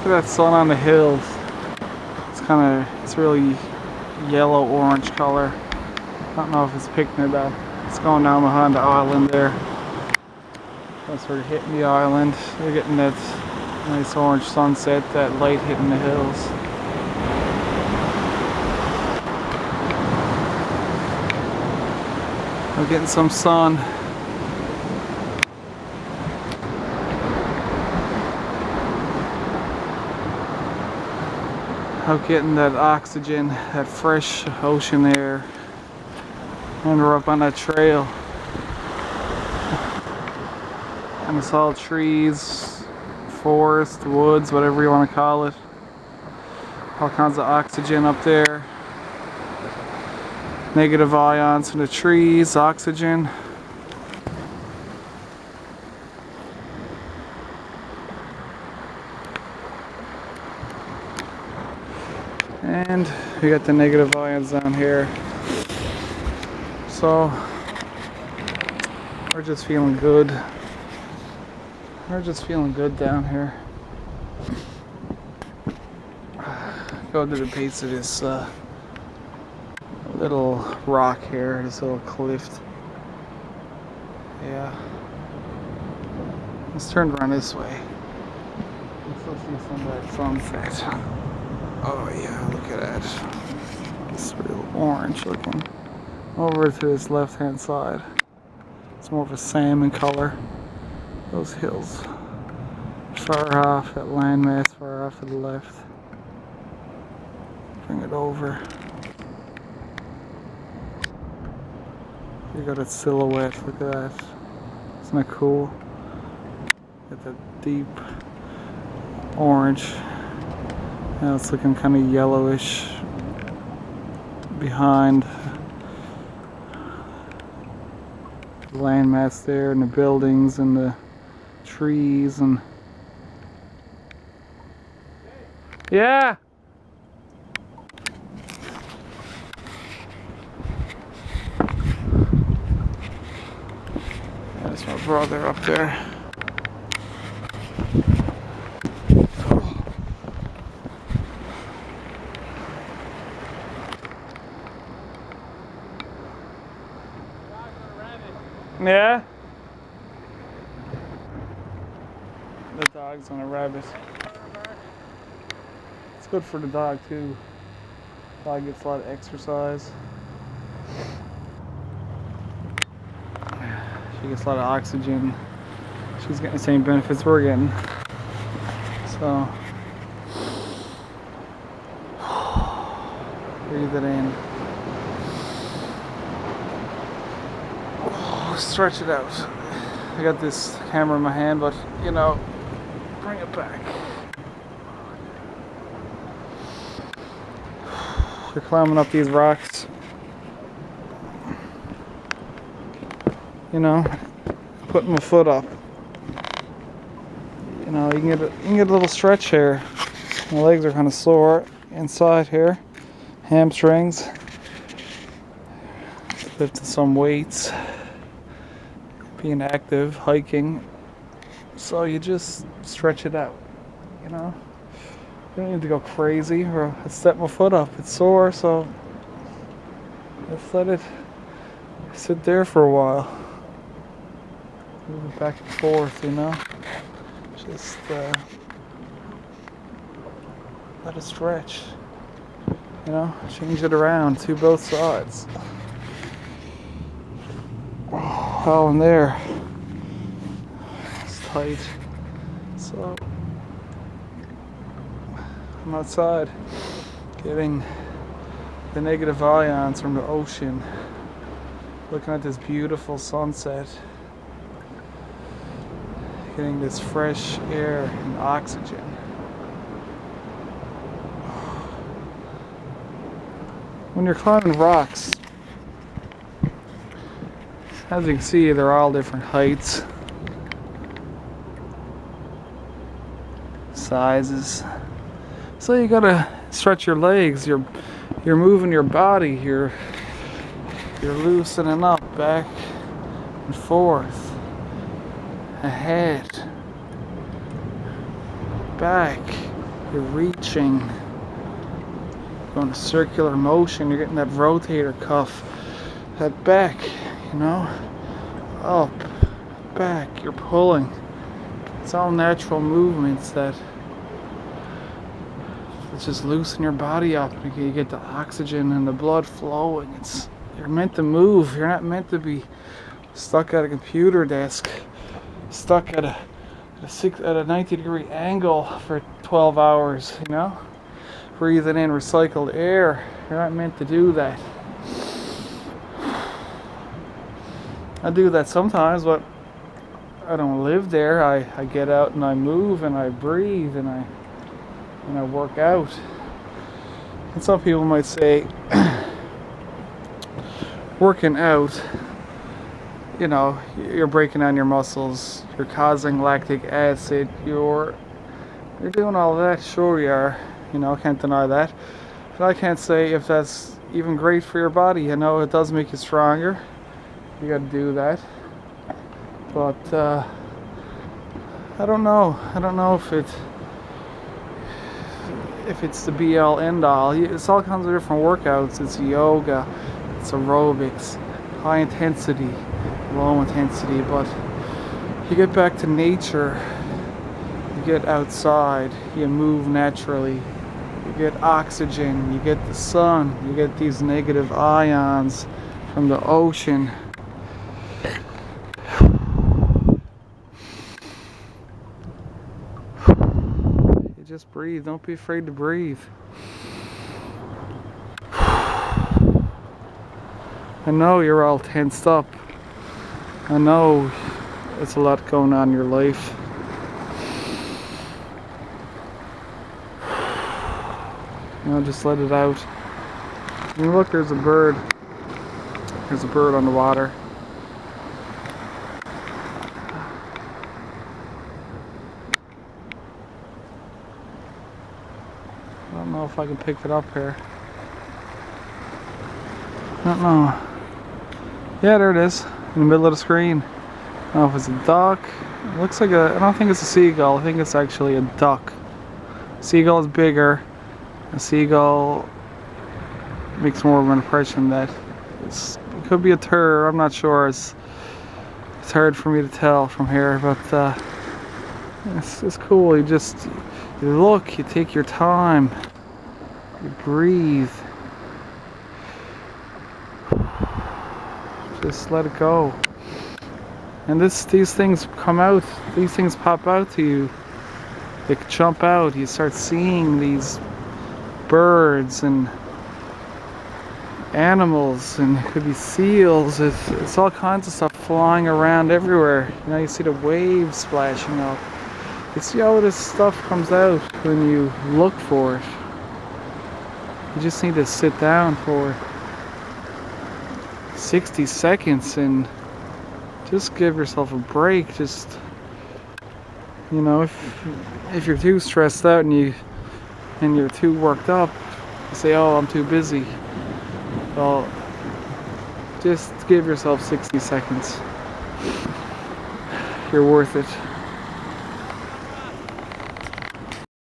Look at that sun on the hills. It's really yellow orange color. I don't know if it's picking it up. It's going down behind the island there. That's sort of hitting the island. You're getting that nice orange sunset, that light hitting the hills. I'm getting some sun. I'm getting that oxygen, that fresh ocean air. And we're up on that trail. And it's all trees, forest, woods, whatever you want to call it. All kinds of oxygen up there. Negative ions from the trees, oxygen. And we got the negative ions down here. So we're just feeling good. We're just feeling good down here. Go to the base of this little rock here, this little cliff. Yeah. Let's turn around this way. Let's go see some of that sunset. Oh yeah, look at that. It's real orange looking. Over to this left hand side. It's more of a salmon color. Those hills. Far off, that landmass far off to the left. Bring it over. You got a silhouette, look at that. Isn't that cool? Got that deep orange. Now it's looking kind of yellowish behind the landmass there, and the buildings and the trees and yeah. There's my brother up there. Yeah? The dog's on a rabbit. It's good for the dog too. Dog gets a lot of exercise. She gets a lot of oxygen. She's getting the same benefits we're getting. So breathe it in. Stretch it out. I got this camera in my hand, but you know, bring it back. You're climbing up these rocks. You know, putting my foot up. You know, you can get a little stretch here. My legs are kind of sore inside here. Hamstrings. Lifting some weights. Being active, hiking, so you just stretch it out, you know. You don't need to go crazy or step my foot up. It's sore, so let's let it sit there for a while. Move it back and forth, you know. Just let it stretch, you know. Change it around to both sides. Oh, and there, it's tight. So I'm outside getting the negative ions from the ocean, looking at this beautiful sunset, getting this fresh air and oxygen. When you're climbing rocks, as you can see, they're all different heights, sizes. So you gotta stretch your legs. You're moving your body. You're loosening up, back and forth, ahead, back, You're reaching, going a circular motion. You're getting that rotator cuff, that back, you know, up, back. You're pulling. It's all natural movements that just loosen your body up. You get the oxygen and the blood flowing. You're meant to move. You're not meant to be stuck at a computer desk, stuck at a 90-degree angle for 12 hours, you know? Breathing in recycled air. You're not meant to do that. I do that sometimes, but I don't live there. I get out and I move and I breathe and I work out. And some people might say working out, you know, you're breaking down your muscles, you're causing lactic acid, you're doing all that. Sure you are, you know, can't deny that. But I can't say if that's even great for your body. You know, it does make you stronger. You gotta do that. But I don't know if it's the be all end all. It's all kinds of different workouts. It's yoga, it's aerobics, high intensity, low intensity, but you get back to nature, you get outside, you move naturally, you get oxygen, you get the sun, you get these negative ions from the ocean. You just breathe. Don't be afraid to breathe. I know you're all tensed up. I know it's a lot going on in your life. You know, just let it out. And look, there's a bird. There's a bird on the water. I don't know if I can pick it up here. I don't know. Yeah, there it is, in the middle of the screen. I don't know if it's a duck. It looks like I don't think it's a seagull. I think it's actually a duck. Seagull is bigger. A seagull makes more of an impression that it could be a tur. I'm not sure. It's hard for me to tell from here, but it's cool. You look, you take your time, you breathe. Just let it go. And these things come out, these things pop out to you. They jump out. You start seeing these birds and animals, and it could be seals. It's all kinds of stuff flying around everywhere. You know, you see the waves splashing up. You see how this stuff comes out when you look for it. You just need to sit down for 60 seconds and just give yourself a break. Just, you know, if you're too stressed out and you're too worked up, you say, oh, I'm too busy. Well, just give yourself 60 seconds. You're worth it.